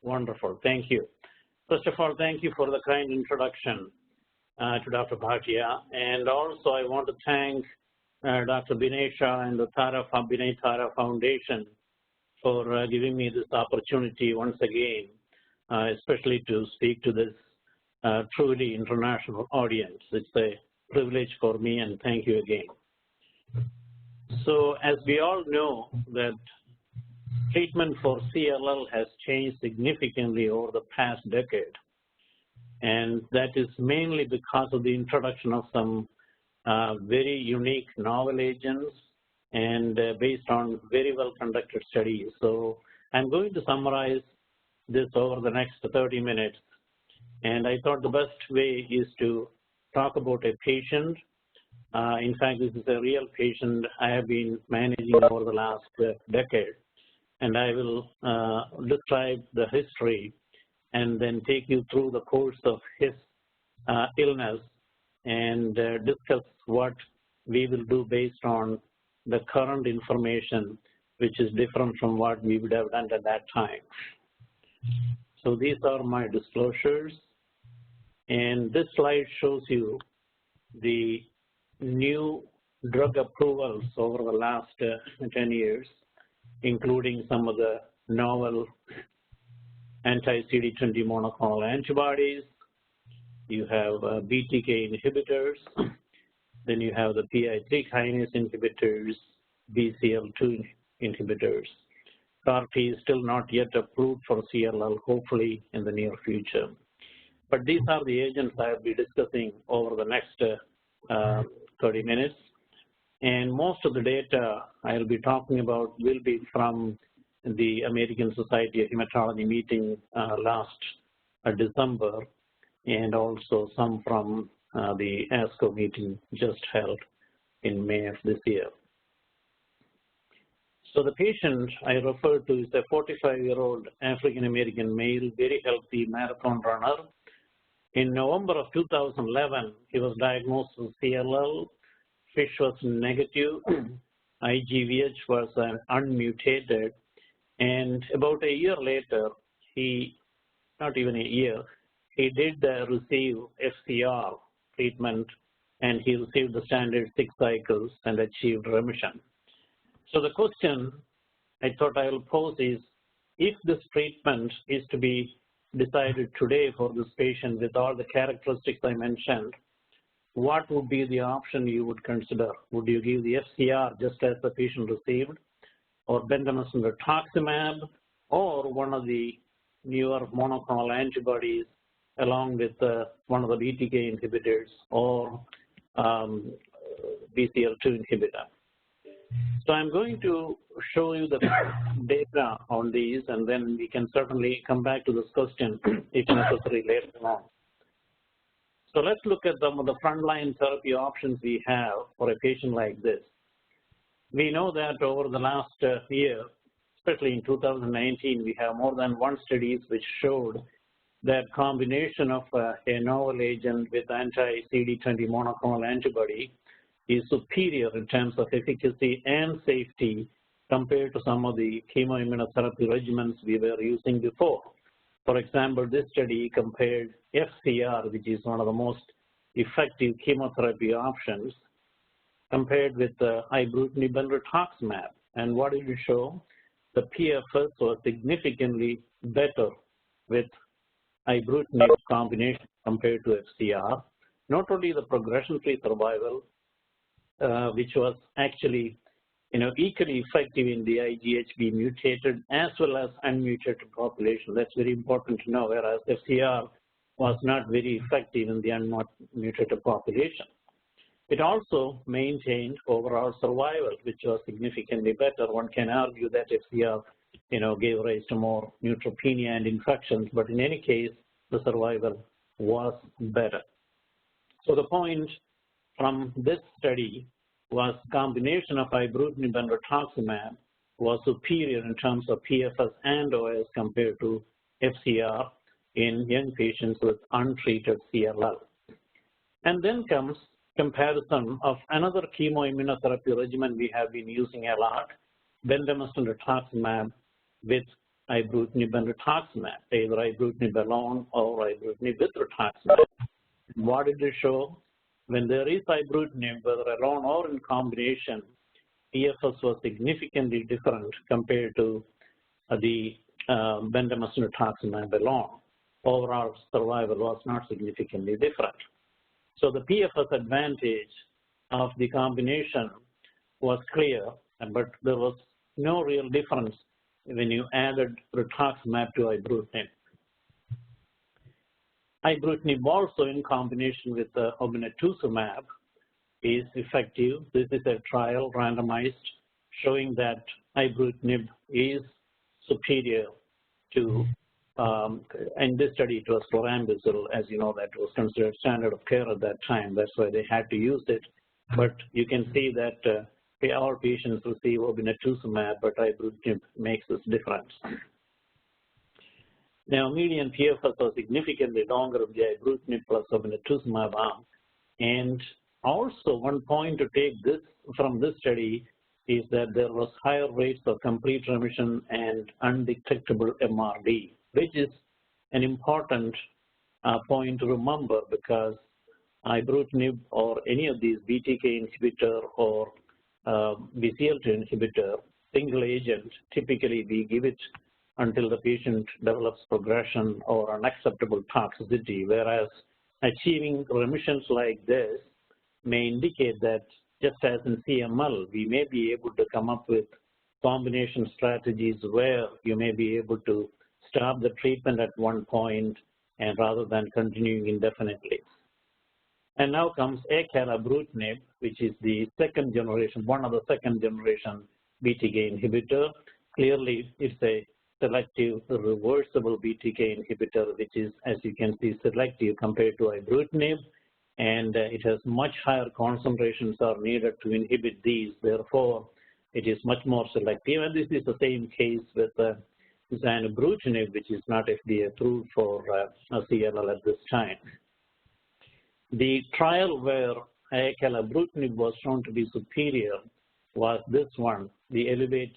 Wonderful. Thank you. First of all, thank you for the kind introduction to Dr. Bhatia. And also, I want to thank Dr. Binaytara and the Binaytara Foundation for giving me this opportunity once again, especially to speak to this truly international audience. It's a privilege for me, and thank you again. So, as we all know, that treatment for CLL has changed significantly over the past decade, and that is mainly because of the introduction of some very unique novel agents and based on very well conducted studies. So I'm going to summarize this over the next 30 minutes, and I thought the best way is to talk about a patient. In fact, this is a real patient I have been managing over the last decade. And I will describe the history and then take you through the course of his illness and discuss what we will do based on the current information, which is different from what we would have done at that time. So these are my disclosures. And this slide shows you the new drug approvals over the last 10 years. Including some of the novel anti-CD20 monoclonal antibodies. You have BTK inhibitors. Then you have the PI3 kinase inhibitors, BCL2 inhibitors. CAR-T is still not yet approved for CLL, hopefully in the near future. But these are the agents I will be discussing over the next 30 minutes. And most of the data I'll be talking about will be from the American Society of Hematology meeting last December, and also some from the ASCO meeting just held in May of this year. So the patient I referred to is a 45-year-old African-American male, very healthy marathon runner. In November of 2011, he was diagnosed with CLL. FISH was negative, IGVH was unmutated, and about a year later, not even a year, he did receive FCR treatment, and he received the standard 6 cycles and achieved remission. So the question I thought I will pose is, if this treatment is to be decided today for this patient with all the characteristics I mentioned, what would be the option you would consider? Would you give the FCR just as the patient received, or bendamustine rituximab, or one of the newer monoclonal antibodies along with one of the BTK inhibitors or BCL2 inhibitor? So I'm going to show you the data on these, and then we can certainly come back to this question if necessary later on. So let's look at some of the frontline therapy options we have for a patient like this. We know that over the last year, especially in 2019, we have more than one studies which showed that combination of a novel agent with anti-CD20 monoclonal antibody is superior in terms of efficacy and safety compared to some of the chemoimmunotherapy regimens we were using before. For example, this study compared FCR, which is one of the most effective chemotherapy options, compared with ibrutinib and rituximab. And what did it show? The PFS was significantly better with ibrutinib combination compared to FCR. Not only the progression-free survival, which was actually equally effective in the IGHB mutated as well as unmutated population. That's very important to know, whereas FCR was not very effective in the unmutated population. It also maintained overall survival, which was significantly better. One can argue that FCR, gave rise to more neutropenia and infections, but in any case, the survival was better. So the point from this study was combination of ibrutinib and rituximab was superior in terms of PFS and OS compared to FCR in young patients with untreated CLL. And then comes comparison of another chemoimmunotherapy regimen we have been using a lot, bendamustine rituximab with ibrutinib and rituximab, either ibrutinib alone or ibrutinib with rituximab. What did it show? When there is ibrutinib, whether alone or in combination, PFS was significantly different compared to the bendamustine rituximab alone. Overall survival was not significantly different. So the PFS advantage of the combination was clear, but there was no real difference when you added rituximab to ibrutinib. Ibrutinib also in combination with obinutuzumab is effective. This is a trial randomized showing that ibrutinib is superior to, in this study it was chlorambucil, as you know, that was considered standard of care at that time. That's why they had to use it. But you can see that our patients receive obinutuzumab, but ibrutinib makes this difference. Now, median PFS was significantly longer with the ibrutinib plus obinutuzumab arm. And also, one point to take this from this study is that there was higher rates of complete remission and undetectable MRD, which is an important point to remember, because ibrutinib or any of these BTK inhibitor or BCL2 inhibitor, single agent, typically we give it until the patient develops progression or unacceptable toxicity, whereas achieving remissions like this may indicate that just as in CML, we may be able to come up with combination strategies where you may be able to stop the treatment at one point and rather than continuing indefinitely. And now comes acalabrutinib, which is the second generation, one of the second generation BTK inhibitor. Clearly, it's a selective reversible BTK inhibitor, which is, as you can see, selective compared to ibrutinib, and it has much higher concentrations are needed to inhibit these. Therefore, it is much more selective, and this is the same case with zanubrutinib, which is not FDA approved for CLL at this time. The trial where acalabrutinib was shown to be superior was this one, the ELEVATE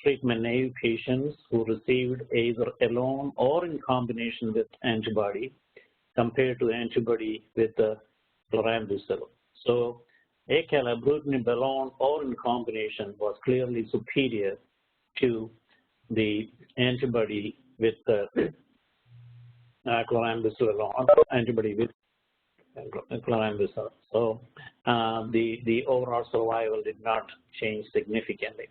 treatment-naive patients who received either alone or in combination with antibody compared to antibody with chlorambucil. So acalabrutinib alone or in combination was clearly superior to the antibody with chlorambucil alone, antibody with chlorambucil. So the overall survival did not change significantly.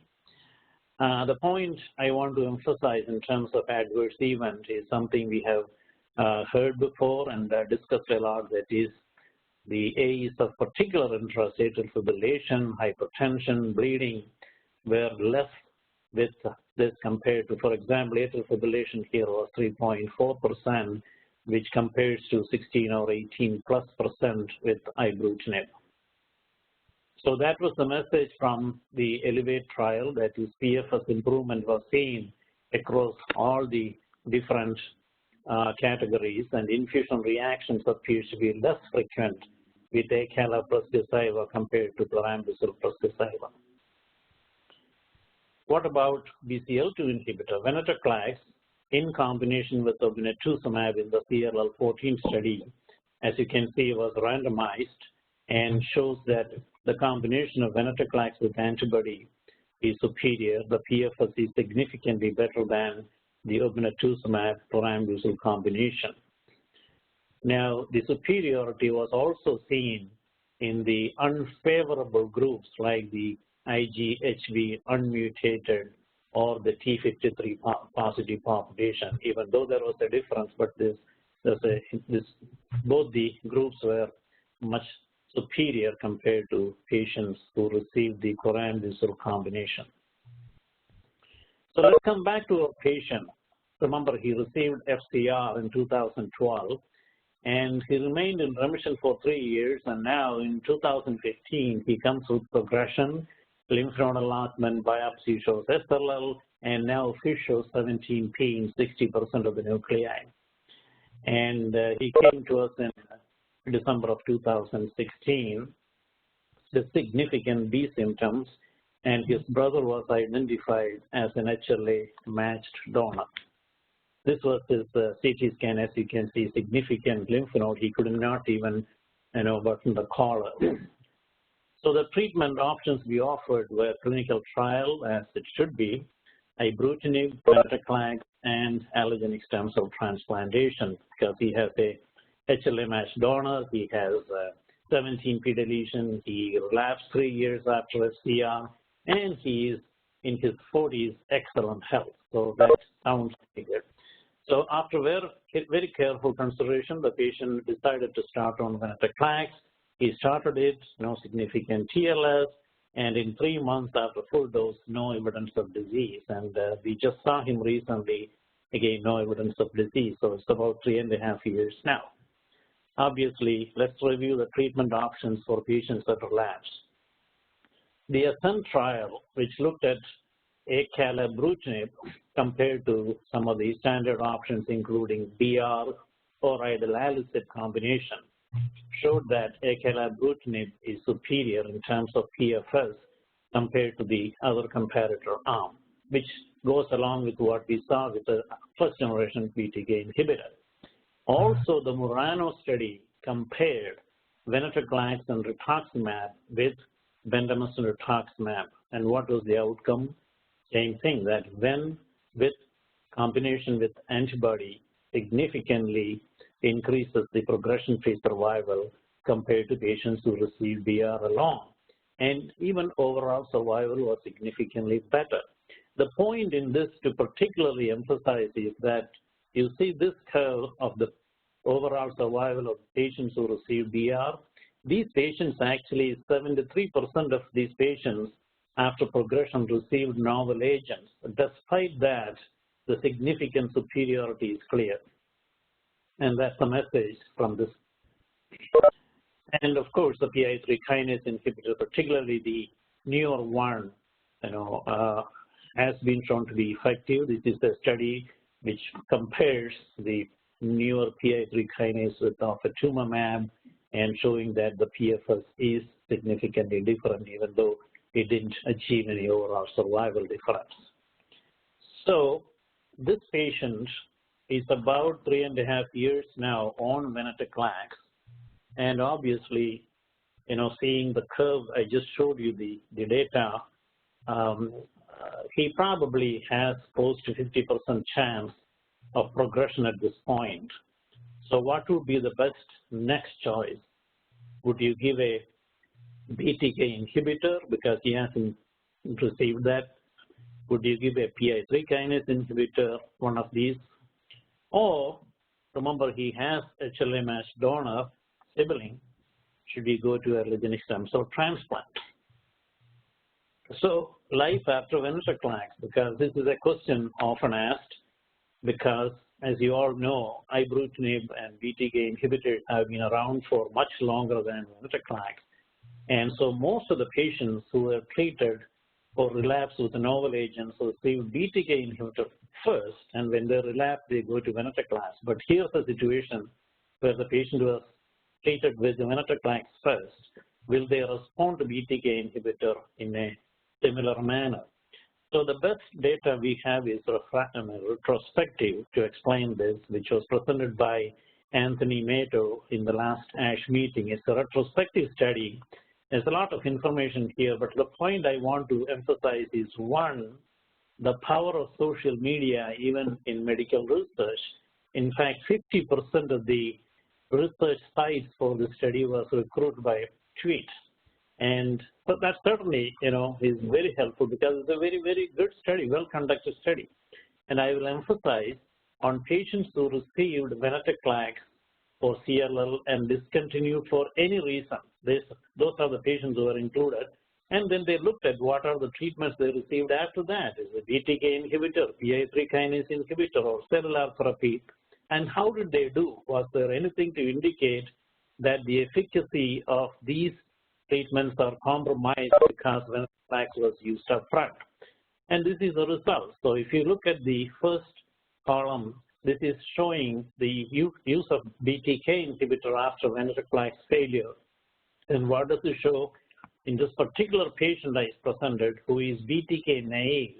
The point I want to emphasize in terms of adverse event is something we have heard before and discussed a lot, that is the AEs of particular interest, atrial fibrillation, hypertension, bleeding, were less with this compared to, for example, atrial fibrillation here was 3.4%, which compares to 16 or 18+% with ibrutinib. So that was the message from the ELEVATE trial, that is PFS improvement was seen across all the different categories, and infusion reactions appears to be less frequent with acala plus Gazyva compared to chlorambucil plus Gazyva. What about BCL2 inhibitor? Venetoclax in combination with obinutuzumab in the CLL14 study, as you can see, was randomized and shows that the combination of Venetoclax with antibody is superior. The PFS is significantly better than the obinutuzumab chlorambucil combination. Now, the superiority was also seen in the unfavorable groups like the IGHV unmutated or the T53 positive population, even though there was a difference, but both the groups were much superior compared to patients who received the chlorambucil combination. So let's come back to a patient. Remember, he received FCR in 2012, and he remained in remission for 3 years, and now in 2015, he comes with progression, lymph node enlargement, biopsy shows SLL, and now FISH shows 17P in 60% of the nuclei. And he came to us in December of 2016 with significant B symptoms, and his brother was identified as an HLA matched donor. This was his CT scan. As you can see, significant lymph node. He could not even, button the collar. So the treatment options we offered were clinical trial, as it should be, ibrutinib, Venetoclax, and allogeneic stem cell transplantation, because he has a HLA-matched donor, he has 17p deletion, he relapsed 3 years after FCR, and he is in his 40s, excellent health. So that sounds pretty good. So after very careful consideration, the patient decided to start on Venetoclax. He started it, no significant TLS, and in 3 months after full dose, no evidence of disease. And we just saw him recently, again, no evidence of disease. So it's about 3.5 years now. Obviously, let's review the treatment options for patients that relapse. The ASCENT trial, which looked at acalabrutinib compared to some of the standard options, including BR or idelalisib combination, showed that acalabrutinib is superior in terms of PFS compared to the other comparator arm, which goes along with what we saw with the first-generation BTK inhibitor. Also, the MURANO study compared Venetoclax and rituximab with bendamustine rituximab. And what was the outcome? Same thing, that when with combination with antibody significantly increases the progression-free survival compared to patients who receive BR alone. And even overall survival was significantly better. The point in this to particularly emphasize is that you see this curve of the overall survival of patients who receive BR. These patients actually, 73% of these patients after progression received novel agents. Despite that, the significant superiority is clear. And that's the message from this. And of course, the PI3 kinase inhibitor, particularly the newer one, has been shown to be effective. This is a study which compares the newer PI3 kinase with ofatumumab and showing that the PFS is significantly different, even though it didn't achieve any overall survival difference. So this patient is about 3.5 years now on Venetoclax, and obviously, seeing the curve, I just showed you the data, he probably has close to 50% chance of progression at this point. So what would be the best next choice? Would you give a BTK inhibitor because he hasn't received that? Would you give a PI3 kinase inhibitor, one of these? Or, remember, he has HLA-matched donor sibling. Should we go to allogeneic stem cell transplant? So, life after Venetoclax, because this is a question often asked, because as you all know, ibrutinib and BTK inhibitors have been around for much longer than Venetoclax. And so most of the patients who were treated for relapse with novel agents receive BTK inhibitor first, and when they relapse, they go to Venetoclax. But here's the situation where the patient was treated with Venetoclax first. Will they respond to BTK inhibitor in a similar manner? So the best data we have is retrospective to explain this, which was presented by Anthony Mato in the last ASH meeting. It's a retrospective study. There's a lot of information here, but the point I want to emphasize is, one, the power of social media, even in medical research. In fact, 50% of the research sites for the study was recruited by tweets. And so that certainly, is very helpful because it's a very, very good study, well-conducted study. And I will emphasize on patients who received Venetoclax for CLL and discontinued for any reason. Those are the patients who are included. And then they looked at what are the treatments they received after that. Is it BTK inhibitor, PI3 kinase inhibitor, or cellular therapy? And how did they do? Was there anything to indicate that the efficacy of these treatments are compromised because Venetoclax was used up front? And this is the result. So if you look at the first column, this is showing the use of BTK inhibitor after Venetoclax failure. And what does it show? In this particular patient I presented, who is BTK naive,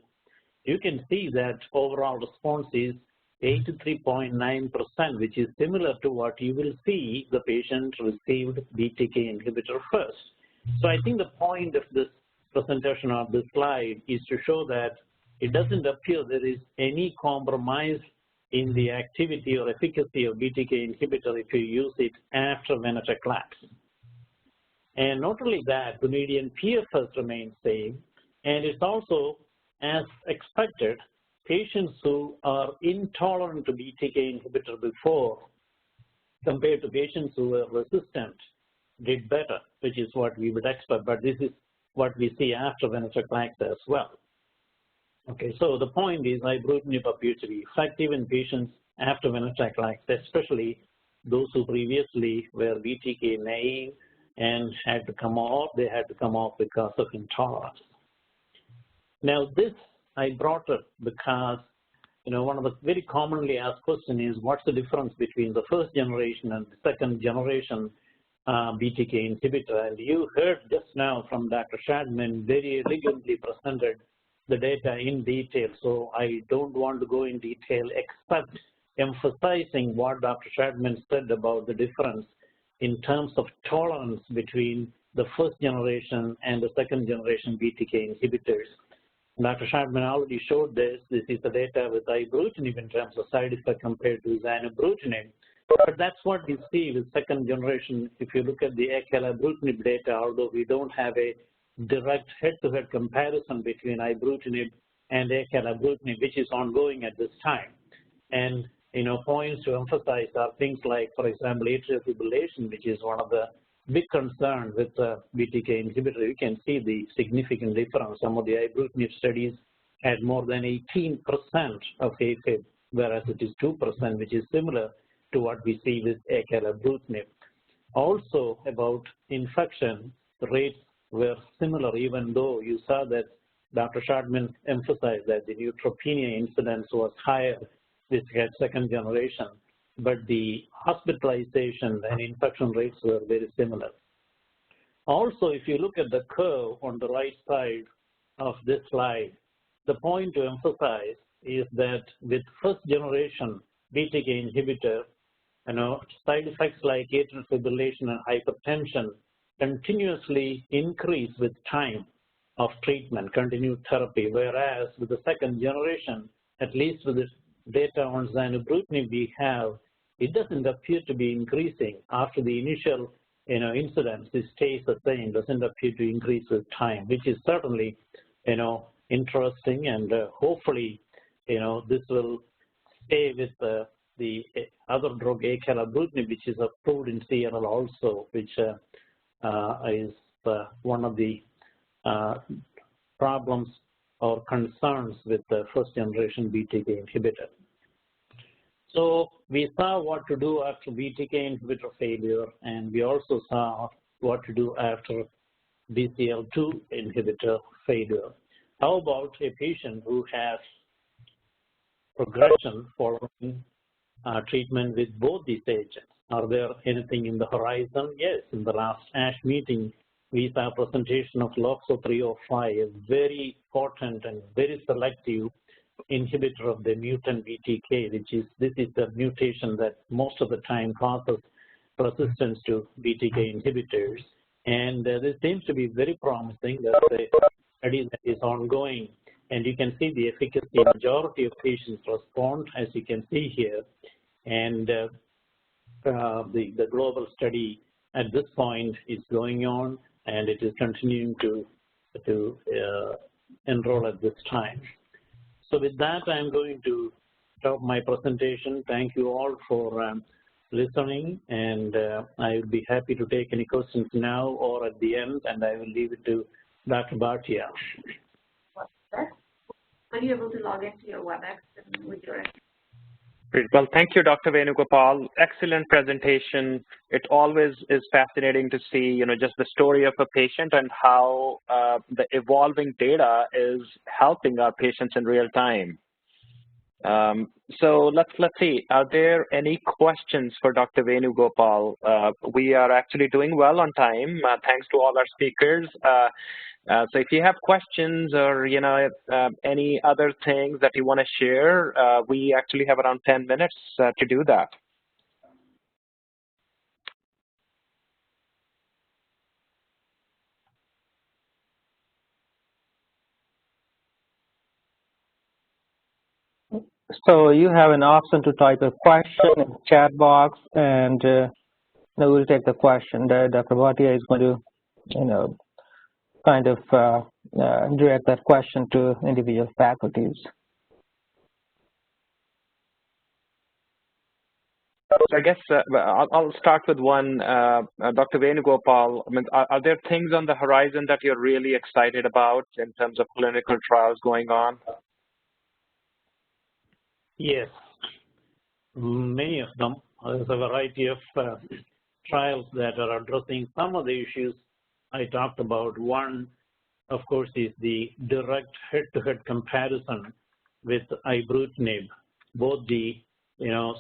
you can see that overall response is 83.9%, which is similar to what you will see the patient received BTK inhibitor first. So I think the point of this presentation of this slide is to show that it doesn't appear there is any compromise in the activity or efficacy of BTK inhibitor if you use it after Venetoclax. And not only that, the median PFS remains same, and it's also, as expected, patients who are intolerant to BTK inhibitor before compared to patients who were resistant did better, which is what we would expect, but this is what we see after Venetoclax as well. Okay, so the point is ibrutinib appears to be effective in patients after Venetoclax, especially those who previously were BTK naive and had to come off, they had to come off because of intolerance. Now this I brought up because, one of the very commonly asked questions is what's the difference between the first generation and the second generation BTK inhibitor? And you heard just now from Dr. Shadman very elegantly presented the data in detail, so I don't want to go in detail except emphasizing what Dr. Shadman said about the difference in terms of tolerance between the first generation and the second generation BTK inhibitors. Dr. Shadman already showed this. This is the data with ibrutinib in terms of side effect compared to zanubrutinib. But that's what we see with second generation. If you look at the acalabrutinib data, although we don't have a direct head-to-head comparison between ibrutinib and acalabrutinib, which is ongoing at this time. And, points to emphasize are things like, for example, atrial fibrillation, which is one of the big concerns with BTK inhibitor. You can see the significant difference. Some of the ibrutinib studies had more than 18% of AFib, whereas it is 2%, which is similar to what we see with acalabrutinib. Also, about infection rates were similar, even though you saw that Dr. Shadman emphasized that the neutropenia incidence was higher with second generation, but the hospitalization and infection rates were very similar. Also, if you look at the curve on the right side of this slide, the point to emphasize is that with first generation BTK inhibitor, side effects like atrial fibrillation and hypertension continuously increase with time of treatment, continued therapy, whereas with the second generation, at least with the data on zanubrutinib we have, it doesn't appear to be increasing after the initial incidence. It stays the same, doesn't appear to increase with time, which is certainly interesting, and hopefully this will stay with the other drug acalabrutinib, which is approved in CLL also, which is one of the problems or concerns with the first generation BTK inhibitor. So we saw what to do after BTK inhibitor failure, and we also saw what to do after BCL2 inhibitor failure. How about a patient who has progression following treatment with both these agents? Are there anything in the horizon? Yes, in the last ASH meeting, we saw a presentation of LOXO305, a very potent and very selective inhibitor of the mutant BTK, this is the mutation that most of the time causes resistance to BTK inhibitors. And this seems to be very promising. There's a study that is ongoing, and you can see the efficacy. Majority of patients respond, as you can see here. And the global study at this point is going on, and it is continuing to enroll at this time. So with that, I'm going to stop my presentation. Thank you all for listening, and I will be happy to take any questions now or at the end, and I will leave it to Dr. Bhatia. Are you able to log into your WebEx and with your? Great. Well, thank you, Dr. Venugopal. Excellent presentation. It always is fascinating to see, just the story of a patient and how the evolving data is helping our patients in real time. So let's see. Are there any questions for Dr. Venugopal? We are actually doing well on time, thanks to all our speakers. So if you have questions or any other things that you want to share, we actually have around 10 minutes to do that. So you have an option to type a question in the chat box, and we'll take the question. Dr. Bhatia is going to, kind of direct that question to individual faculties. So I guess I'll start with one, Dr. Venugopal. I mean, are there things on the horizon that you're really excited about in terms of clinical trials going on? Yes, many of them. There's a variety of trials that are addressing some of the issues I talked about. One, of course, is the direct head-to-head comparison with ibrutinib. Both the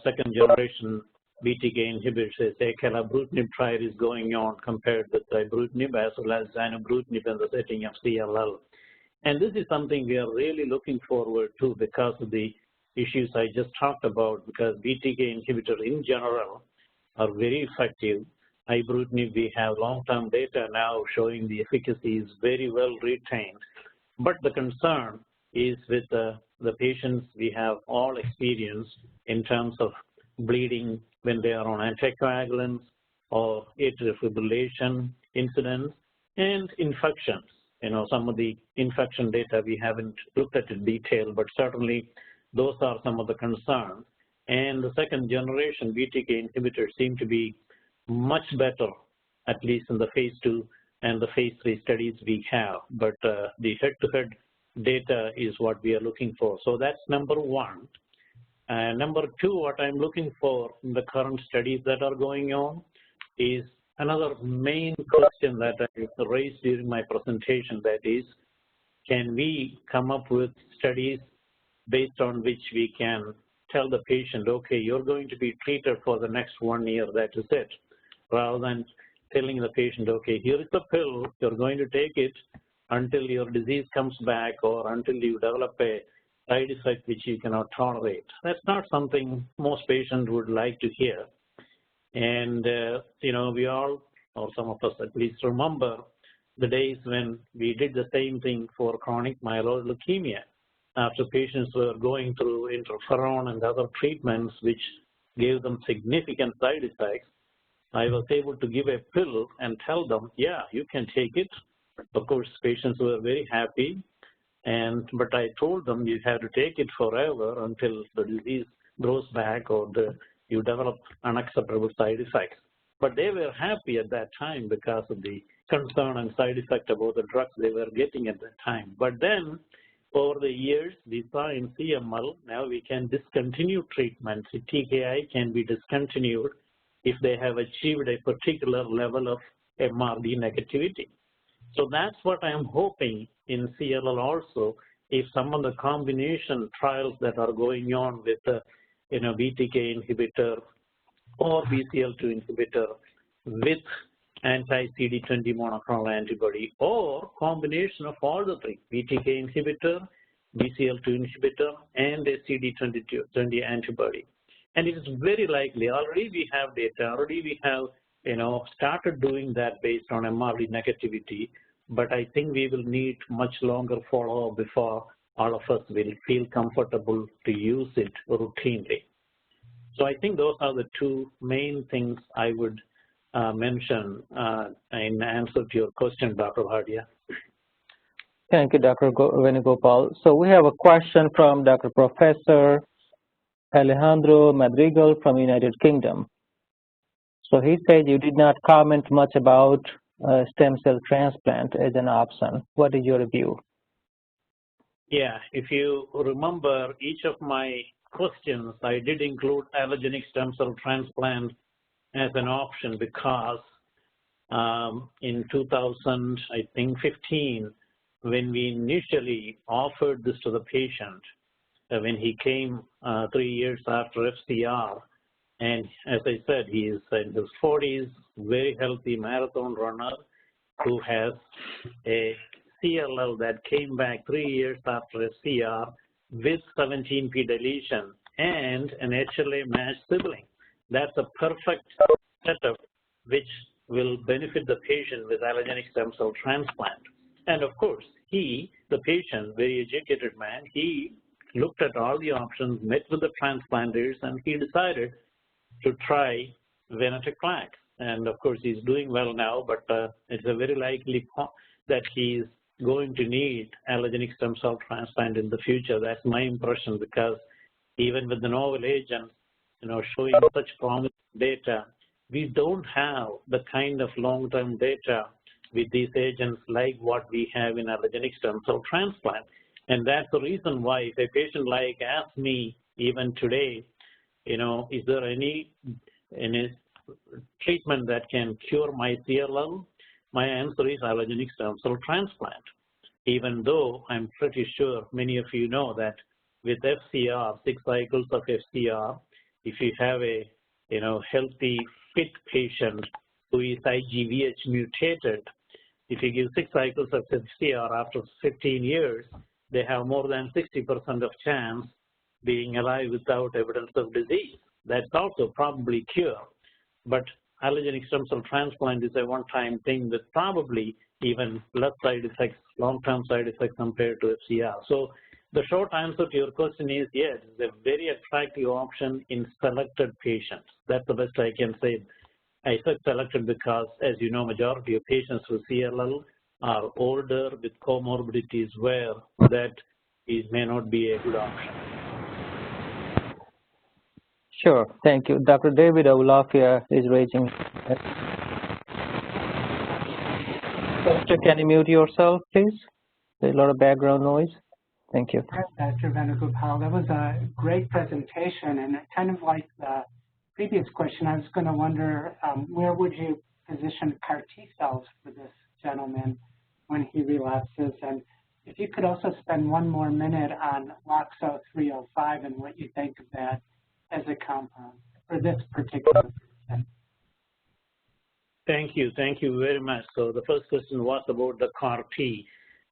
second generation BTK inhibitors, acalabrutinib trial is going on compared with ibrutinib as well as zanubrutinib in the setting of CLL. And this is something we are really looking forward to because of the issues I just talked about, because BTK inhibitors in general are very effective. Ibrutinib, we have long-term data now showing the efficacy is very well retained. But the concern is with the patients we have all experienced in terms of bleeding when they are on anticoagulants or atrial fibrillation incidents and infections. Some of the infection data we haven't looked at in detail, but certainly those are some of the concerns. And the second generation BTK inhibitors seem to be much better, at least in the phase 2 and the phase 3 studies we have. But the head-to-head data is what we are looking for. So that's number one. Number two, what I'm looking for in the current studies that are going on is another main question that I raised during my presentation, that is, can we come up with studies based on which we can tell the patient, okay, you're going to be treated for the next 1 year, that is it, rather than telling the patient, okay, here is the pill, you're going to take it until your disease comes back or until you develop a side effect which you cannot tolerate. That's not something most patients would like to hear. And, we all, or some of us at least, remember the days when we did the same thing for chronic myeloid leukemia. After patients were going through interferon and other treatments which gave them significant side effects, I was able to give a pill and tell them, yeah, you can take it. Of course, patients were very happy, but I told them you have to take it forever until the disease grows back or you develop unacceptable side effects. But they were happy at that time because of the concern and side effect about the drugs they were getting at that time. But then, over the years, we saw in CML, now we can discontinue treatment. TKI can be discontinued if they have achieved a particular level of MRD negativity. So that's what I'm hoping in CLL also, if some of the combination trials that are going on with BTK inhibitor or BCL2 inhibitor with anti-CD20 monoclonal antibody, or combination of all the three, BTK inhibitor, BCL2 inhibitor, and a CD20 antibody. And it is very likely, already we have data, already we have started doing that based on MRD negativity, but I think we will need much longer follow-up before all of us will feel comfortable to use it routinely. So I think those are the two main things I would mention in answer to your question, Dr. Bhatia. Thank you, Dr. Venugopal. So we have a question from Dr. Professor Alejandro Madrigal from United Kingdom. So he said you did not comment much about stem cell transplant as an option. What is your view? Yeah, if you remember each of my questions, I did include allogeneic stem cell transplant as an option because in 2015, when we initially offered this to the patient, when he came 3 years after FCR. And as I said, he is in his 40s, very healthy marathon runner who has a CLL that came back 3 years after FCR with 17p deletion and an HLA matched sibling. That's a perfect setup which will benefit the patient with allogeneic stem cell transplant. And of course, he, the patient, very educated man, he looked at all the options, met with the transplanters, and he decided to try Venetoclax. And of course, he's doing well now, but it's a very likely that he's going to need allogeneic stem cell transplant in the future. That's my impression, because even with the novel agents, showing such promising data, we don't have the kind of long-term data with these agents like what we have in allogeneic stem cell transplant. And that's the reason why if a patient asks me even today, is there any treatment that can cure my CLL? My answer is allogeneic stem cell transplant. Even though I'm pretty sure many of you know that with FCR, 6 cycles of FCR, if you have a healthy, fit patient who is IGVH mutated, if you give 6 cycles of FCR after 15 years, they have more than 60% of chance being alive without evidence of disease. That's also probably cure. But allogeneic stem cell transplant is a one-time thing with probably even less side effects, long-term side effects compared to FCR. So the short answer to your question is yes, it's a very attractive option in selected patients. That's the best I can say. I said selected because, as you know, majority of patients with CLL are older with comorbidities where that may not be a good option. Sure, thank you. Dr. David Olafia is raising. Doctor, can you mute yourself, please? There's a lot of background noise. Thank you. Dr. Venugopal, that was a great presentation, and kind of like the previous question, I was going to wonder where would you position CAR T cells for this gentleman when he relapses, and if you could also spend one more minute on LOXO305 and what you think of that as a compound for this particular person. Thank you very much. So the first question was about the CAR T.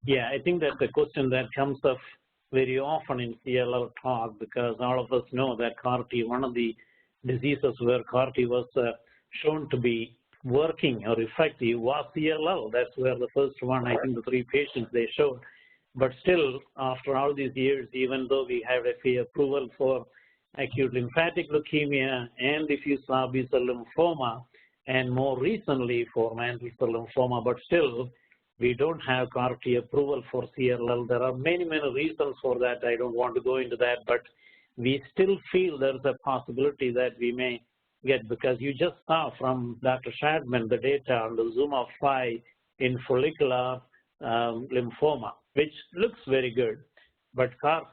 Yeah, I think that's a question that comes up very often in CLL talk, because all of us know that CAR T, one of the diseases where CAR T was shown to be working or effective was CLL. That's where the first one, I think the 3 patients they showed. But still, after all these years, even though we have FDA approval for acute lymphatic leukemia and diffuse large B-cell lymphoma, and more recently for mantle cell lymphoma, but still, we don't have CAR T approval for CLL. There are many reasons for that. I don't want to go into that, but we still feel there's a possibility that we may get, because you just saw from Dr. Shadman the data on the ZUMA-5 in follicular lymphoma, which looks very good. But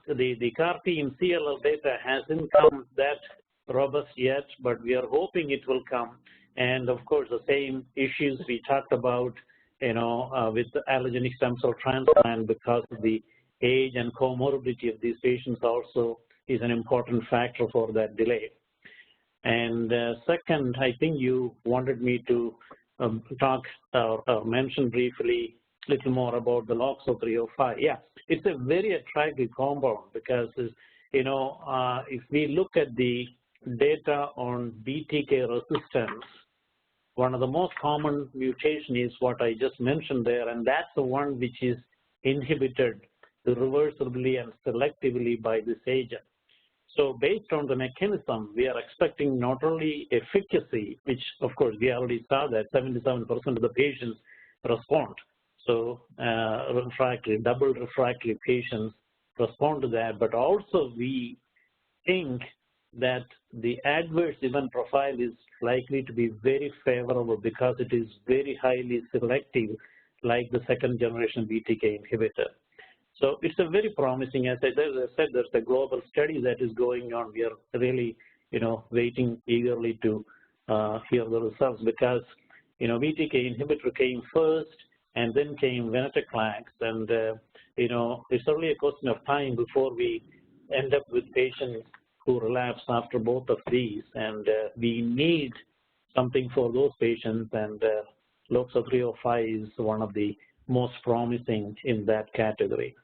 the CAR T in CLL data hasn't come that robust yet, but we are hoping it will come. And of course, the same issues we talked about, with the allogeneic stem cell transplant, because of the age and comorbidity of these patients also is an important factor for that delay. And second, I think you wanted me to talk or mention briefly a little more about the LOXO305. Yeah, it's a very attractive compound because, if we look at the data on BTK resistance, one of the most common mutation is what I just mentioned there, and that's the one which is inhibited irreversibly and selectively by this agent. So based on the mechanism, we are expecting not only efficacy, which of course we already saw that 77% of the patients respond. So double refractory patients respond to that, but also we think that the adverse event profile is likely to be very favorable because it is very highly selective, like the second generation BTK inhibitor. So it's a very promising, as I said, there's a global study that is going on. We are really, waiting eagerly to hear the results, because, BTK inhibitor came first and then came Venetoclax, and, it's only a question of time before we end up with patients who relapse after both of these, and we need something for those patients, and LOXO 305 is one of the most promising in that category.